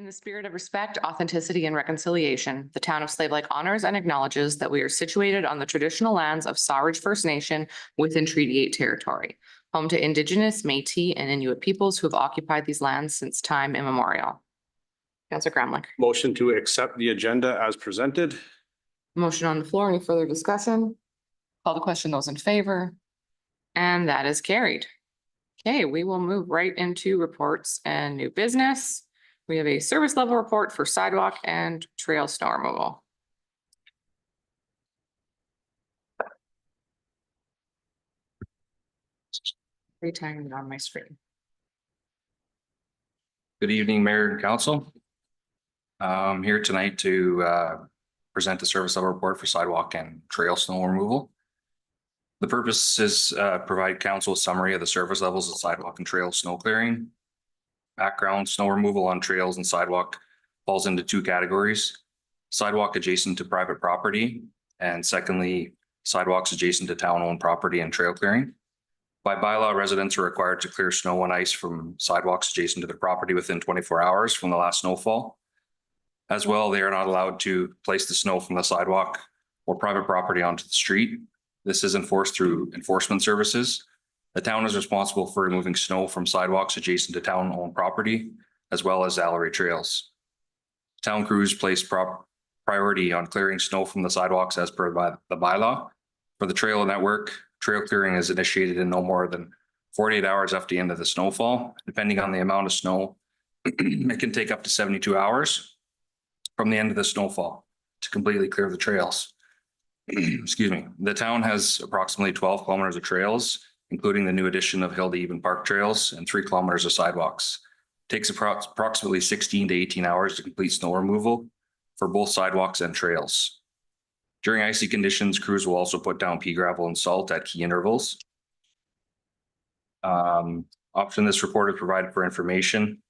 In the spirit of respect, authenticity, and reconciliation, the town of Slave Lake honors and acknowledges that we are situated on the traditional lands of Sawridge First Nation within Treaty 8 territory, home to Indigenous, Métis, and Inuit peoples who have occupied these lands since time immemorial. Councillor Gramlich. Motion to accept the agenda as presented. Motion on the floor. Any further discussion? Call the question. Those in favor? And that is carried. Okay, we will move right into reports and new business. We have a service level report for sidewalk and trail snow removal. Retiring it on my screen. Good evening, Mayor and Council. I'm here tonight to present the service level report for sidewalk and trail snow removal. The purpose is provide council a summary of the service levels of sidewalk and trail snow clearing. Background: snow removal on trails and sidewalk falls into two categories: sidewalk adjacent to private property, and secondly, sidewalks adjacent to town-owned property and trail clearing. By bylaw, residents are required to clear snow and ice from sidewalks adjacent to their property within 24 hours from the last snowfall. As well, they are not allowed to place the snow from the sidewalk or private property onto the street. This is enforced through enforcement services. The town is responsible for removing snow from sidewalks adjacent to town-owned property, as well as Allery trails. Town crews place priority on clearing snow from the sidewalks as per the bylaw. For the trail network, trail clearing is initiated in no more than 48 hours after the end of the snowfall. Depending on the amount of snow, it can take up to 72 hours from the end of the snowfall to completely clear the trails. Excuse me. The town has approximately 12 kilometers of trails, including the new addition of Hill to Even Park trails and 3 kilometers of sidewalks. It takes approximately 16 to 18 hours to complete snow removal for both sidewalks and trails. During icy conditions, crews will also put down pea gravel and salt at key intervals. Often this report is provided for information.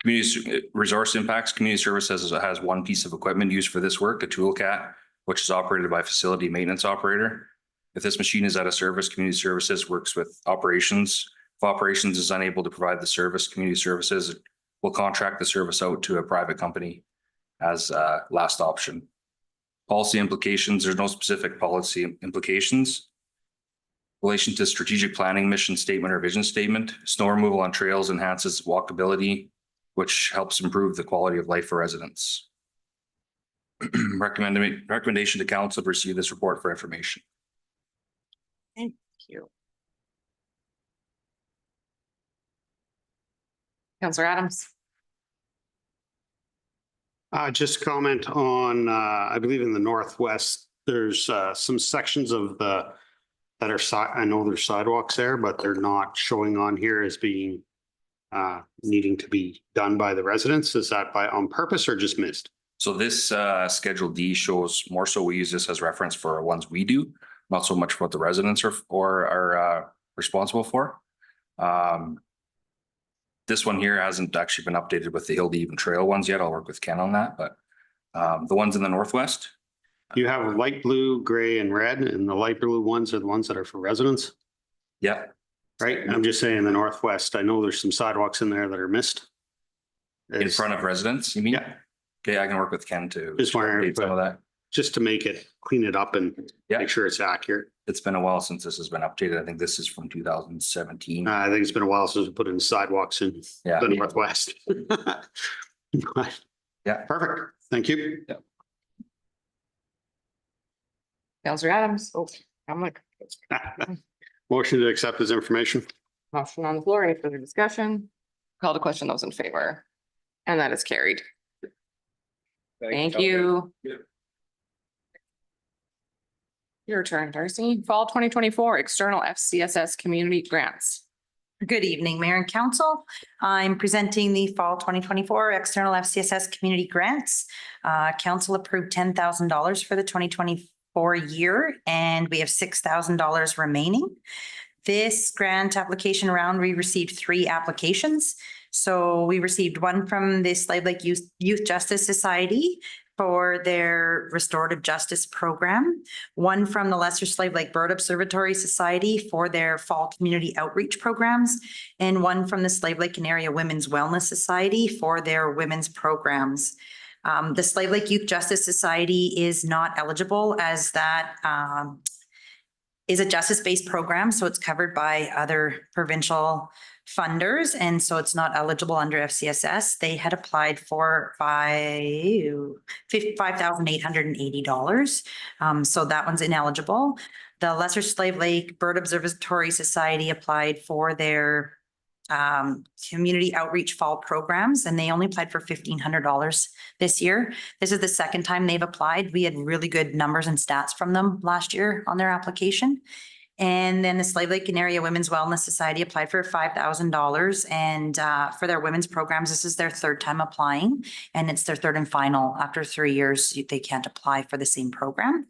Community resource impacts. Community services has one piece of equipment used for this work, a toolcat, which is operated by a facility maintenance operator. If this machine is out of service, community services works with operations. If operations is unable to provide the service, community services will contract the service out to a private company as a last option. Policy implications: there's no specific policy implications. Relation to strategic planning, mission statement or vision statement, snow removal on trails enhances walkability, which helps improve the quality of life for residents. Recommendation to council to receive this report for information. Thank you. Councillor Adams. Just comment on, I believe in the Northwest, there's some sections of that are I know there's sidewalks there, but they're not showing on here as being needing to be done by the residents. Is that on purpose or just missed? So this Schedule D shows more so we use this as reference for ones we do, not so much what the residents are responsible for. This one here hasn't actually been updated with the Hill to Even Trail ones yet. I'll work with Ken on that, but the ones in the Northwest. You have light blue, gray, and red, and the light blue ones are the ones that are for residents. Yeah. Right. I'm just saying the Northwest, I know there's some sidewalks in there that are missed. In front of residents, you mean? Yeah. Okay, I can work with Ken to Just wondering, update some of that. just to make it, clean it up and make sure it's accurate. It's been a while since this has been updated. I think this is from 2017. I think it's been a while since we put in sidewalks in Yeah. the Northwest. Yeah. Perfect. Thank you. Yeah. Councillor Adams. Oh, I'm like, Motion to accept this information. motion on the floor. Any further discussion? Call to question. Those in favor? And that is carried. Thank you. Your turn, Darcy. Fall 2024 external FCSS community grants. Good evening, Mayor and Council. I'm presenting the fall 2024 external FCSS community grants. Council approved $10,000 for the 2024 year, and we have $6,000 remaining. This grant application round, we received 3 applications. So we received one from the Slave Lake Youth Justice Society, for their restorative justice program, one from the Lesser Slave Lake Bird Observatory Society for their fall community outreach programs, and one from the Slave Lake and Area Women's Wellness Society for their women's programs. The Slave Lake Youth Justice Society is not eligible as that is a justice-based program, so it's covered by other provincial funders, and so it's not eligible under FCSS. They had applied for $5,880. So that one's ineligible. The Lesser Slave Lake Bird Observatory Society applied for their community outreach fall programs, and they only applied for $1,500 this year. This is the second time they've applied. We had really good numbers and stats from them last year on their application. And then the Slave Lake and Area Women's Wellness Society applied for $5,000. And for their women's programs, this is their third time applying, and it's their third and final. After 3 years, they can't apply for the same program.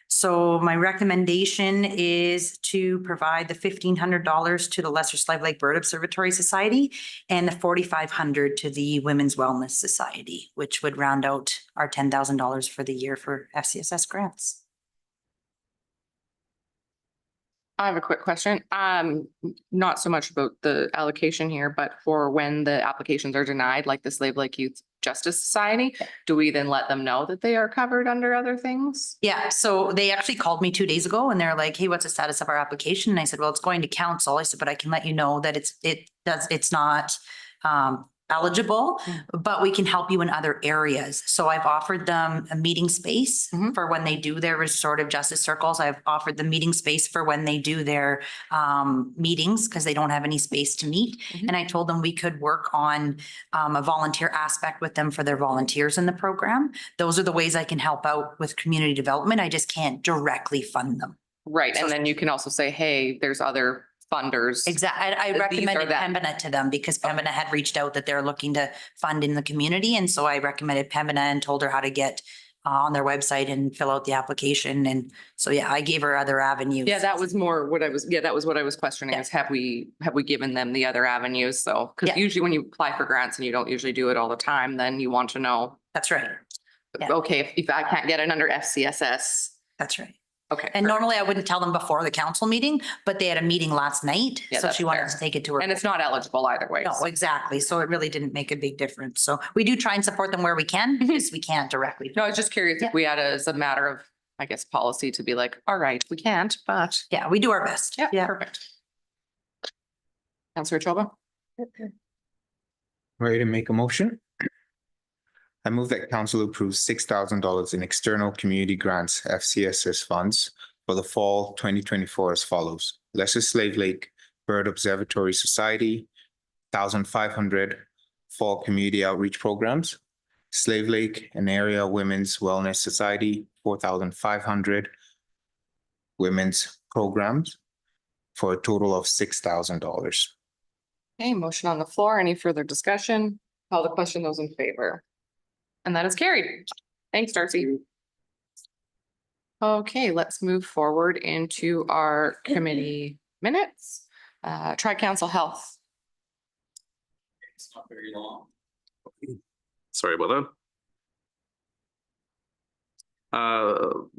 So my recommendation is to provide the $1,500 to the Lesser Slave Lake Bird Observatory Society and the $4,500 to the Women's Wellness Society, which would round out our $10,000 for the year for FCSS grants. I have a quick question. Not so much about the allocation here, but for when the applications are denied, like the Slave Lake Youth Justice Society, do we then let them know that they are covered under other things? Yeah, so they actually called me 2 days ago and they're like, hey, what's the status of our application? And I said, well, it's going to council. I said, but I can let you know that it's not eligible, but we can help you in other areas. So I've offered them a meeting space for when they do their restorative justice circles. I've offered them meeting space for when they do their meetings because they don't have any space to meet. And I told them we could work on a volunteer aspect with them for their volunteers in the program. Those are the ways I can help out with community development. I just can't directly fund them. Right, and then you can also say, hey, there's other funders. Exactly. I These are recommended that- Pembina to them because Pembina had reached out that they're looking to fund in the community. And so I recommended Pembina and told her how to get on their website and fill out the application. And so, yeah, I gave her other avenues. Yeah, that was more what I was, that was what I was questioning Yeah. is have we given them the other avenues? So, Yeah. because usually when you apply for grants and you don't usually do it all the time, then you want to know, That's right. Yeah. okay, if I can't get it under FCSS, That's right. okay. And perfect. normally I wouldn't tell them before the council meeting, but they had a meeting last night. Yeah, So that's she wanted fair. to take it to her. And it's not eligible either way. No, exactly. So it really didn't make a big difference. So we do try and support them where we can because we can't directly. No, I was just curious Yeah. if we had as a matter of, I guess, policy to be like, all right, we can't, but Yeah, we do our best. yeah, perfect. Councillor Choba? Ready to make a motion? I move that council approves $6,000 in external community grants FCSS funds for the fall 2024 as follows. Lesser Slave Lake Bird Observatory Society, $1,500 fall community outreach programs. Slave Lake and Area Women's Wellness Society, $4,500 women's programs for a total of $6,000. Okay, motion on the floor. Any further discussion? Call the question, those in favor. And that is carried. Thanks, Darcy. Okay, let's move forward into our committee minutes. Tri-Council Health. It's not very long. Sorry about that.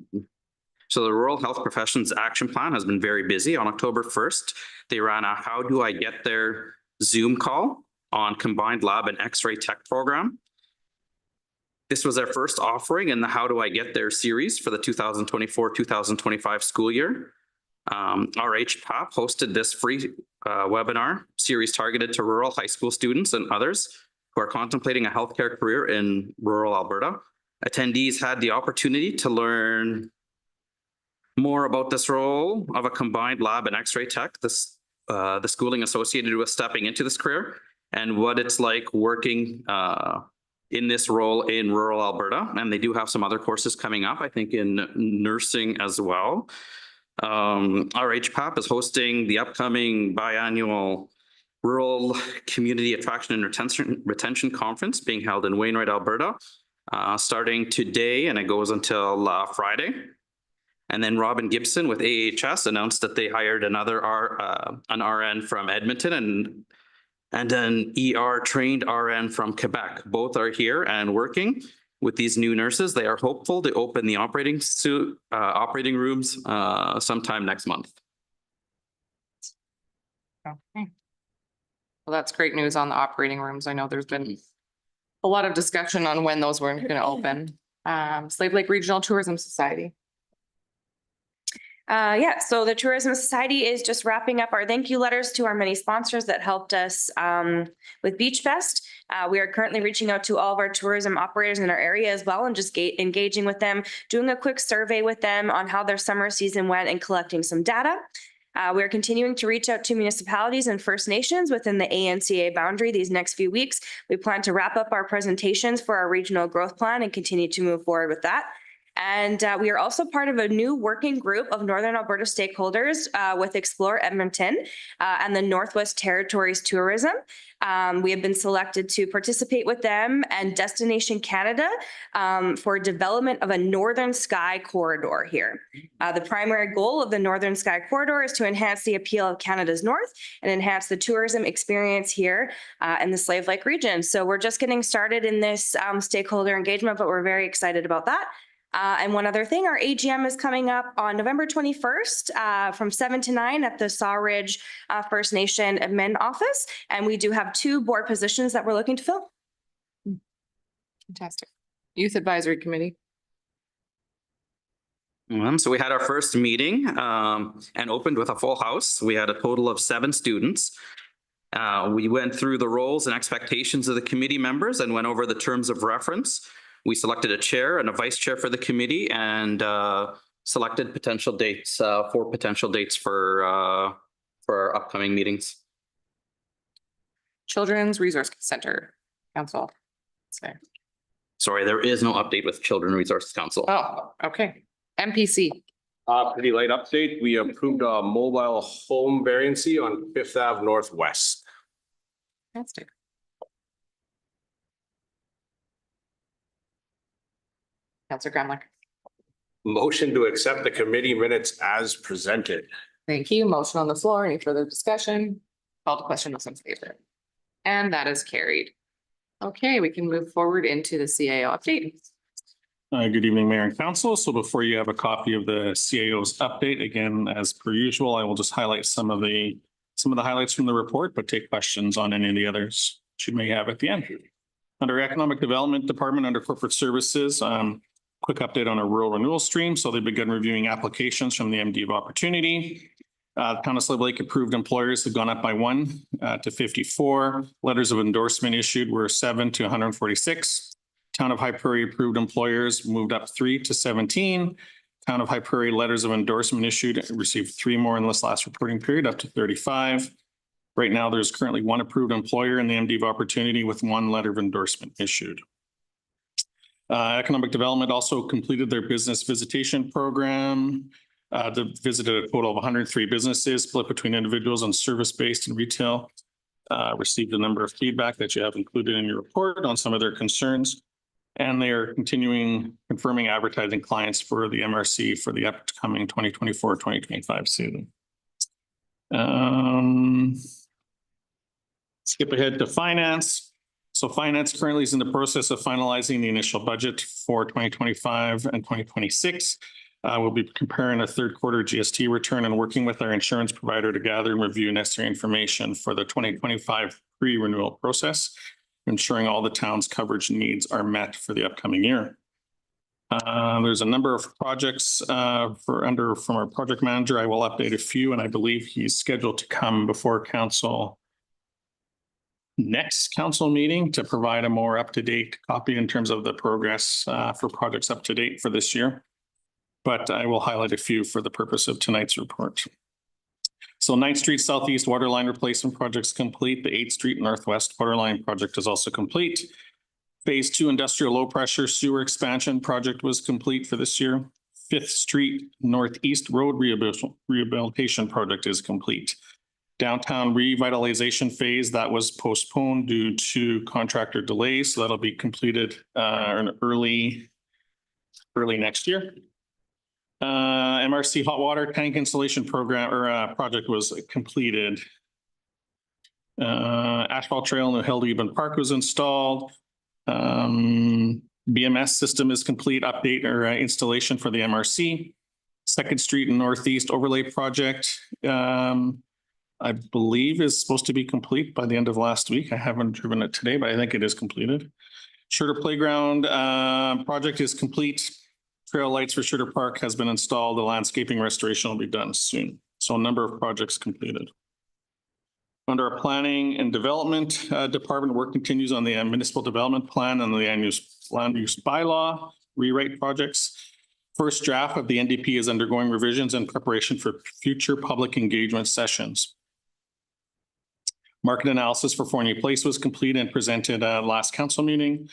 So the Rural Health Professions Action Plan has been very busy. On October 1st, they ran a How Do I Get There Zoom call on combined lab and X-ray tech program. This was their first offering in the How Do I Get There series for the 2024-2025 school year. RHPAP hosted this free webinar series targeted to rural high school students and others who are contemplating a healthcare career in rural Alberta. Attendees had the opportunity to learn more about this role of a combined lab and X-ray tech, the schooling associated with stepping into this career, and what it's like working in this role in rural Alberta. And they do have some other courses coming up, I think in nursing as well. RHPAP is hosting the upcoming biannual Rural Community Attraction and Retention Conference being held in Wainwright, Alberta, starting today, and it goes until Friday. And then Robin Gibson with AHS announced that they hired an RN from Edmonton and an ER trained RN from Quebec. Both are here and working. With these new nurses, they are hopeful to open the operating rooms sometime next month. Okay. Well, that's great news on the operating rooms. I know there's been a lot of discussion on when those were going to open. Slave Lake Regional Tourism Society. Yeah, so the Tourism Society is just wrapping up our thank you letters to our many sponsors that helped us with Beach Fest. We are currently reaching out to all of our tourism operators in our area as well and just engaging with them, doing a quick survey with them on how their summer season went and collecting some data. We are continuing to reach out to municipalities and First Nations within the ANCA boundary these next few weeks. We plan to wrap up our presentations for our regional growth plan and continue to move forward with that. And we are also part of a new working group of Northern Alberta stakeholders with Explore Edmonton and the Northwest Territories Tourism. We have been selected to participate with them and Destination Canada for development of a Northern Sky Corridor here. The primary goal of the Northern Sky Corridor is to enhance the appeal of Canada's North and enhance the tourism experience here in the Slave Lake region. So we're just getting started in this stakeholder engagement, but we're very excited about that. And one other thing, our AGM is coming up on November 21st from 7 to 9 at the Sawridge First Nation admin office. And we do have 2 board positions that we're looking to fill. Fantastic. Youth Advisory Committee. So we had our first meeting and opened with a full house. We had a total of 7 students. We went through the roles and expectations of the committee members and went over the terms of reference. We selected a chair and a vice chair for the committee and selected potential dates, 4 potential dates for our upcoming meetings. Children's Resource Center Council. Sorry, there is no update with Children Resources Council. Oh, okay. MPC. Pretty light update. We approved a mobile home variancy on Fifth Ave Northwest. Fantastic. Councillor Gramlich. Motion to accept the committee minutes as presented. Thank you. Motion on the floor. Any further discussion? Call to question, those in favor. And that is carried. Okay, we can move forward into the CAO update. Good evening, Mayor and Council. So before you have a copy of the CAO's update, again, as per usual, I will just highlight some of the highlights from the report, but take questions on any of the others you may have at the end. Under Economic Development Department, under Corporate Services, quick update on our rural renewal stream. So they've begun reviewing applications from the MD of Opportunity. Town of Slave Lake approved employers have gone up by 1 to 54. Letters of endorsement issued were 7 to 146. Town of High Prairie approved employers moved up 3 to 17. Town of High Prairie letters of endorsement issued received 3 more in this last reporting period, up to 35. Right now, there's currently 1 approved employer in the MD of Opportunity with 1 letter of endorsement issued. Economic Development also completed their business visitation program. They visited a total of 103 businesses split between individuals and service-based and retail. Received a number of feedback that you have included in your report on some of their concerns. And they are confirming advertising clients for the MRC for the upcoming 2024-2025 season. Skip ahead to finance. So finance currently is in the process of finalizing the initial budget for 2025 and 2026. We'll be comparing a 3rd quarter GST return and working with our insurance provider to gather and review necessary information for the 2025 pre-renewal process, ensuring all the town's coverage needs are met for the upcoming year. There's a number of projects from our project manager. I will update a few, and I believe he's scheduled to come before council next council meeting to provide a more up-to-date copy in terms of the progress for projects up to date for this year. But I will highlight a few for the purpose of tonight's report. So 9th Street Southeast Waterline Replacement Project's complete. The 8th Street Northwest Waterline Project is also complete. Phase 2 Industrial Low Pressure Sewer Expansion Project was complete for this year. 5th Street Northeast Road Rehabilitation Project is complete. Downtown revitalization phase that was postponed due to contractor delays. So that'll be completed early next year. MRC hot water tank installation program or project was completed. Asphalt trail in the Hildeben Park was installed. BMS system is complete, update or installation for the MRC. Second Street and Northeast Overlay Project, I believe is supposed to be complete by the end of last week. I haven't driven it today, but I think it is completed. Schurter Playground project is complete. Trail lights for Schurter Park has been installed. The landscaping restoration will be done soon. So a number of projects completed. Under our planning and development department, work continues on the municipal development plan and the land use bylaw rewrite projects. First draft of the NDP is undergoing revisions in preparation for future public engagement sessions. Market analysis for Fournier Place was complete and presented at last council meeting.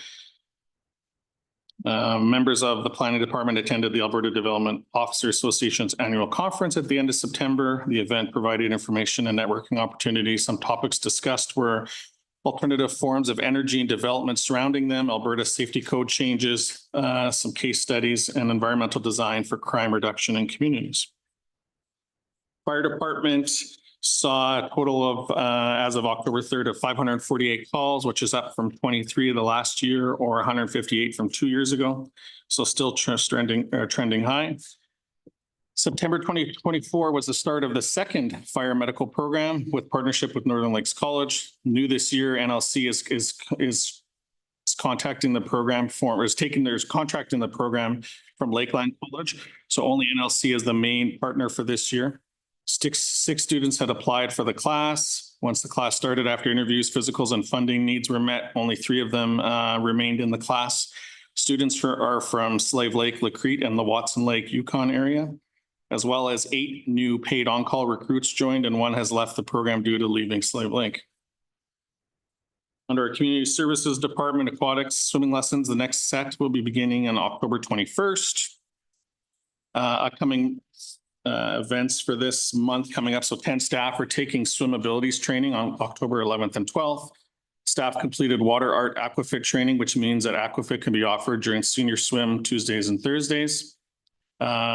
Members of the planning department attended the Alberta Development Officer Association's annual conference at the end of September. The event provided information and networking opportunities. Some topics discussed were alternative forms of energy and development surrounding them, Alberta safety code changes, some case studies, and environmental design for crime reduction in communities. Fire department saw a total of, as of October 3rd, of 548 calls, which is up from 23 of the last year or 158 from 2 years ago. So still trending high. September 2024 was the start of the second fire medical program with partnership with Northern Lakes College. New this year, NLC is contacting the program contracting the program from Lakeland College. So only NLC is the main partner for this year. Six students had applied for the class. Once the class started, after interviews, physicals, and funding needs were met, only 3 of them remained in the class. Students are from Slave Lake, Lacrete, and the Watson Lake, Yukon area, as well as 8 new paid on-call recruits joined, and 1 has left the program due to leaving Slave Lake. Under our Community Services Department, aquatics, swimming lessons, the next set will be beginning on October 21st. Upcoming events for this month coming up. So 10 staff are taking swim abilities training on October 11th and 12th. Staff completed water art aquafit training, which means that aquafit can be offered during senior swim Tuesdays and Thursdays.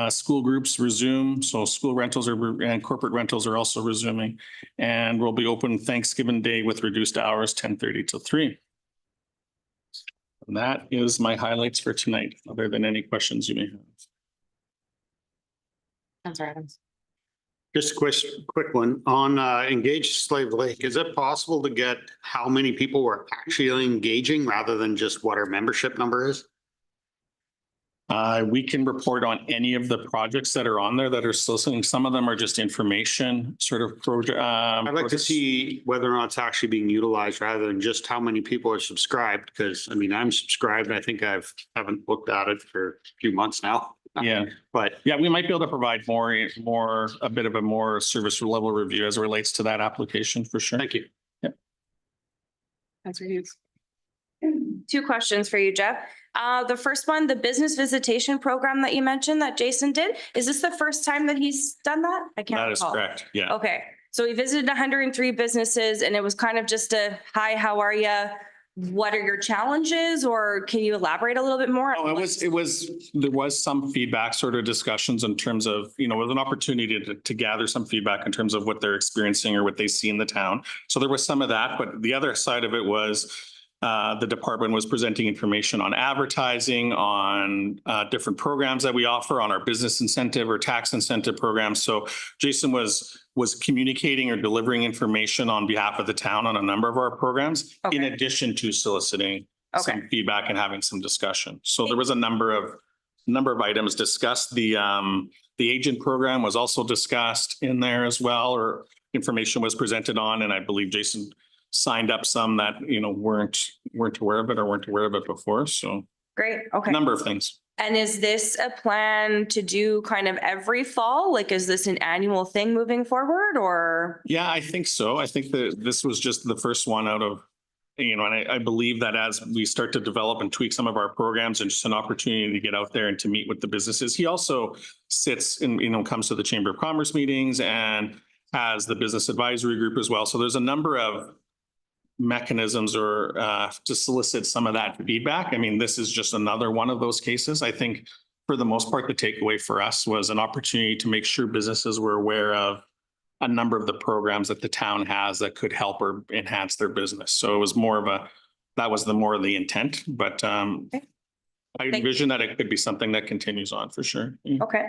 School groups resume. So school rentals and corporate rentals are also resuming, and will be open Thanksgiving Day with reduced hours, 10:30 till 3. And that is my highlights for tonight, other than any questions you may have. Councillor Adams. Just a quick one on Engage Slave Lake. Is it possible to get how many people were actually engaging rather than just what our membership number is? We can report on any of the projects that are on there that are soliciting. Some of them are just information sort of project. I'd like to see whether or not it's actually being utilized rather than just how many people are subscribed. Because I mean, I'm subscribed. I think haven't looked at it for a few months now. Yeah, But yeah, we might be able to provide a bit of a more service level review as it relates to that application for sure. thank you. Councillor Hughes. 2 questions for you, Jeff. The first one, the business visitation program that you mentioned that Jason did, is this the first time that he's done that? I can't That is recall. correct. Yeah. Okay, so he visited 103 businesses and it was kind of just a, hi, how are you? What are your challenges? Or can you elaborate a little bit more? Oh, there was some feedback sort of discussions in terms of, it was an opportunity to gather some feedback in terms of what they're experiencing or what they see in the town. So there was some of that, but the other side of it was the department was presenting information on advertising, on different programs that we offer, on our business incentive or tax incentive programs. So Jason was communicating or delivering information on behalf of the town on a number of our programs, in Okay. addition to soliciting some Okay. feedback and having some discussion. So there was a number of items discussed. The agent program was also discussed in there as well, or information was presented on, and I believe Jason signed up some that, weren't aware of it or weren't aware of it before. So Great, a okay. number of things. And is this a plan to do kind of every fall? Like, is this an annual thing moving forward or? Yeah, I think so. I think that this was just the first one out of, and I believe that as we start to develop and tweak some of our programs and just an opportunity to get out there and to meet with the businesses. He also sits in, comes to the Chamber of Commerce meetings and has the business advisory group as well. So there's a number of mechanisms or to solicit some of that feedback. I mean, this is just another one of those cases. I think for the most part, the takeaway for us was an opportunity to make sure businesses were aware of a number of the programs that the town has that could help or enhance their business. So it was more of that was more of the intent, but I envision that it could be something that continues on for sure. Okay.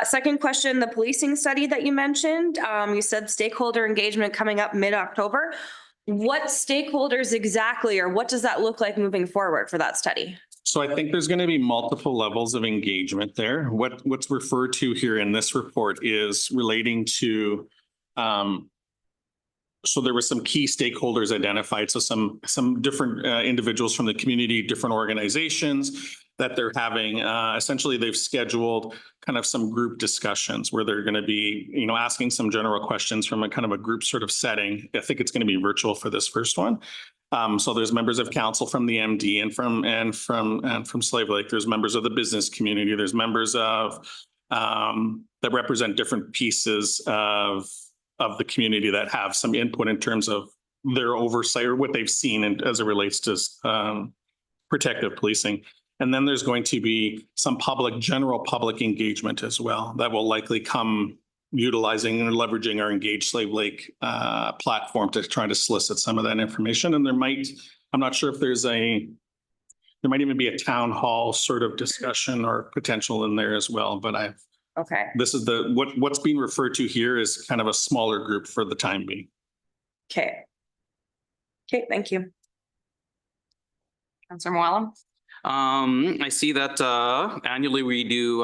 Second question, the policing study that you mentioned, you said stakeholder engagement coming up mid-October. What stakeholders exactly, or what does that look like moving forward for that study? So I think there's going to be multiple levels of engagement there. What's referred to here in this report is relating to so there were some key stakeholders identified. So some different individuals from the community, different organizations that they're having. Essentially, they've scheduled kind of some group discussions where they're going to be, asking some general questions from a kind of a group sort of setting. I think it's going to be virtual for this first one. So there's members of council from the MD and from Slave Lake. There's members of the business community. There's members of that represent different pieces of the community that have some input in terms of their oversight or what they've seen as it relates to protective policing. And then there's going to be some general public engagement as well that will likely come utilizing and leveraging our Engage Slave Lake platform to try to solicit some of that information. And I'm not sure if there might even be a town hall sort of discussion or potential in there as well, but Okay. this is what's being referred to here is kind of a smaller group for the time being. Okay. Okay, thank you. Councillor Moellem? I see that annually we do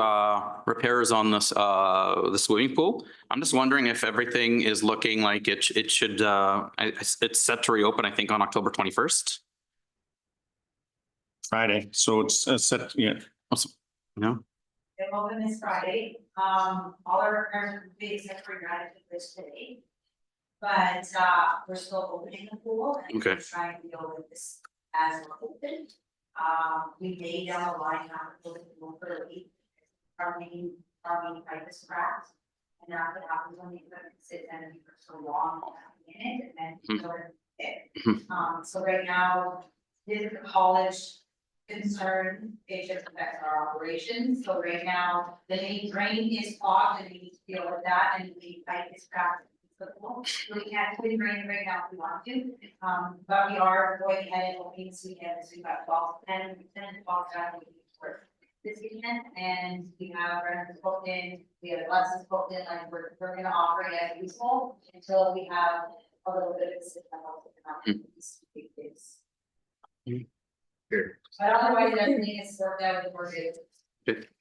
repairs on this the swimming pool. I'm just wondering if everything is looking like it should it's set to reopen, I think, on October 21st. Friday, so it's set, yeah. No? They open this Friday. All our repairs are complete except for gratitude this today. But we're still opening the pool and Okay. we're trying to deal with this as we're open. We may down the line have to look for a week. Our main pipe is cracked. And that's what happens when the equipment sits in for so long in it and then sort of it. So right now, this is a college concern, it just affects our operations. So right now, the main drain is clogged and we need to deal with that and the pipe is cracked. So we can't really drain right now if we want to, but we are going ahead and hoping this weekend, so we've got 10 to 12 for this weekend, and we have renters booked in, we have lessons booked in, like we're gonna operate as usual until we have a little bit of a system. But otherwise, everything is worked out, we're good.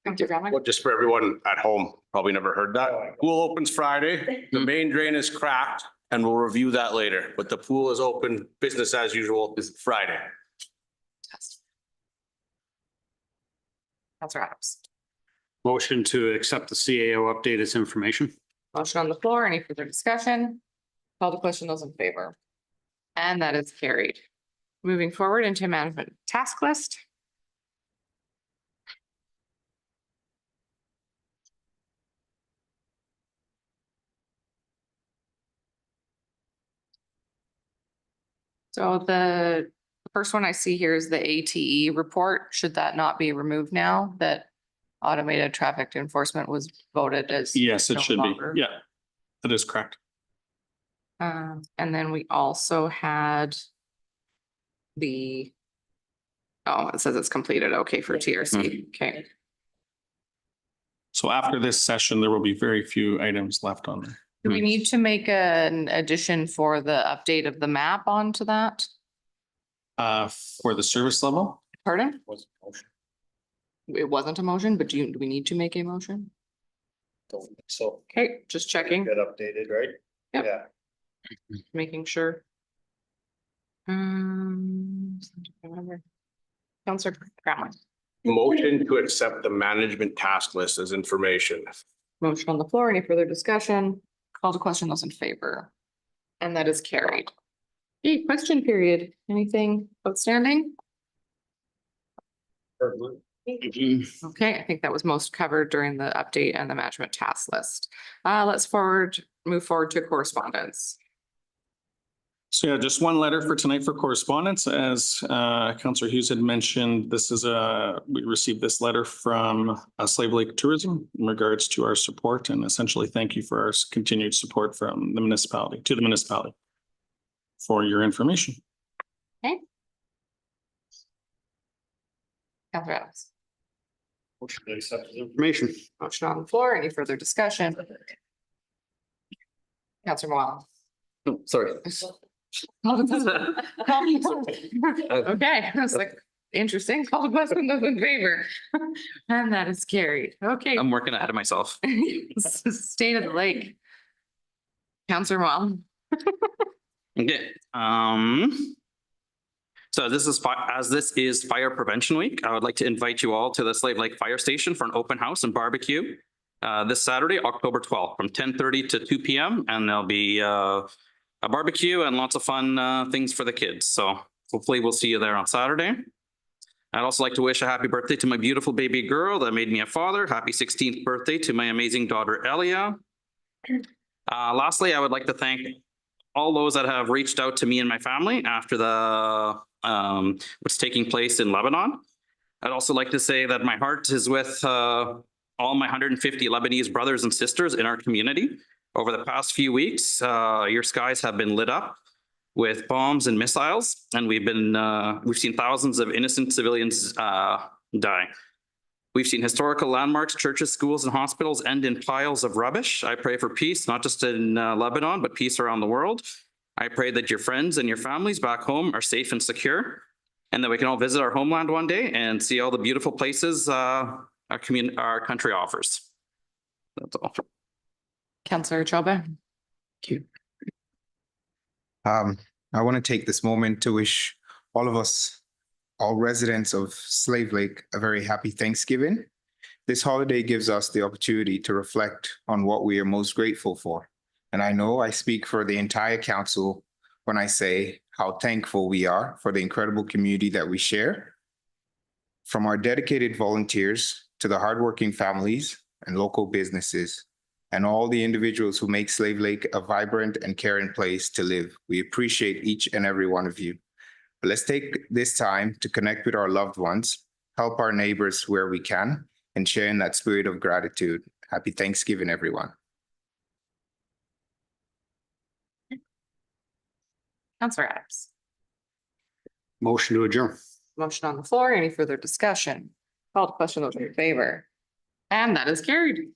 Well, just for everyone at home, probably never heard that. Pool opens Friday, the main drain is cracked, and we'll review that later, but the pool is open, business as usual is Friday. Councillor Adams? Motion to accept the CAO update as information. Motion on the floor. Any further discussion? Call the question. Those in favor? And that is carried. Moving forward into management task list. So the first one I see here is the ATE report. Should that not be removed now that automated traffic enforcement was voted as? Yes, it no should be. longer? Yeah, that is correct. And then we also had it says it's completed. Okay, for TRC. Okay. So after this session, there will be very few items left on there. Do we need to make an addition for the update of the map onto that? For the service level, Pardon? It wasn't a motion, but do we need to make a motion? So Okay, just checking, get updated, right? Yep. Yeah. making sure. Councillor Cramer, Motion to accept the management task list as information. motion on the floor. Any further discussion? Call to question. Those in favor? And that is carried. Okay, question period. Anything outstanding? Okay, I think that was most covered during the update and the management task list. Let's move forward to correspondence. so yeah, just one letter for tonight for correspondence. As Councillor Hughes had mentioned, we received this letter from Slave Lake Tourism in regards to our support, and essentially thank you for our continued support from the municipality for your information. Counselor Adams. Motion to accept the information. Motion on the floor. Any further discussion? Counselor Moyle. Sorry. Okay, I was like, interesting. Call the question, those in favor. And that is carried. Okay. I'm working ahead of myself. State of the lake. Counselor Moyle. Okay, so this is as this is Fire Prevention Week, I would like to invite you all to the Slave Lake Fire Station for an open house and barbecue this Saturday, October 12th, from 10:30 to 2 p.m. And there'll be a barbecue and lots of fun things for the kids. So hopefully we'll see you there on Saturday. I'd also like to wish a happy birthday to my beautiful baby girl that made me a father. Happy 16th birthday to my amazing daughter, Elia. Lastly, I would like to thank all those that have reached out to me and my family after the what's taking place in Lebanon. I'd also like to say that my heart is with all my 150 Lebanese brothers and sisters in our community. Over the past few weeks, your skies have been lit up with bombs and missiles, and we've seen thousands of innocent civilians die. We've seen historical landmarks, churches, schools, and hospitals end in piles of rubbish. I pray for peace, not just in Lebanon, but peace around the world. I pray that your friends and your families back home are safe and secure, and that we can all visit our homeland one day and see all the beautiful places our country offers. That's all. Counselor Chobe. Thank you. I want to take this moment to wish all of us, all residents of Slave Lake, a very happy Thanksgiving. This holiday gives us the opportunity to reflect on what we are most grateful for. And I know I speak for the entire council when I say how thankful we are for the incredible community that we share. From our dedicated volunteers to the hardworking families and local businesses, and all the individuals who make Slave Lake a vibrant and caring place to live. We appreciate each and every one of you. But let's take this time to connect with our loved ones, help our neighbors where we can, and share in that spirit of gratitude. Happy Thanksgiving, everyone. Counselor Adams. Motion to adjourn. Motion on the floor. Any further discussion? Call the question, those in favor. And that is carried.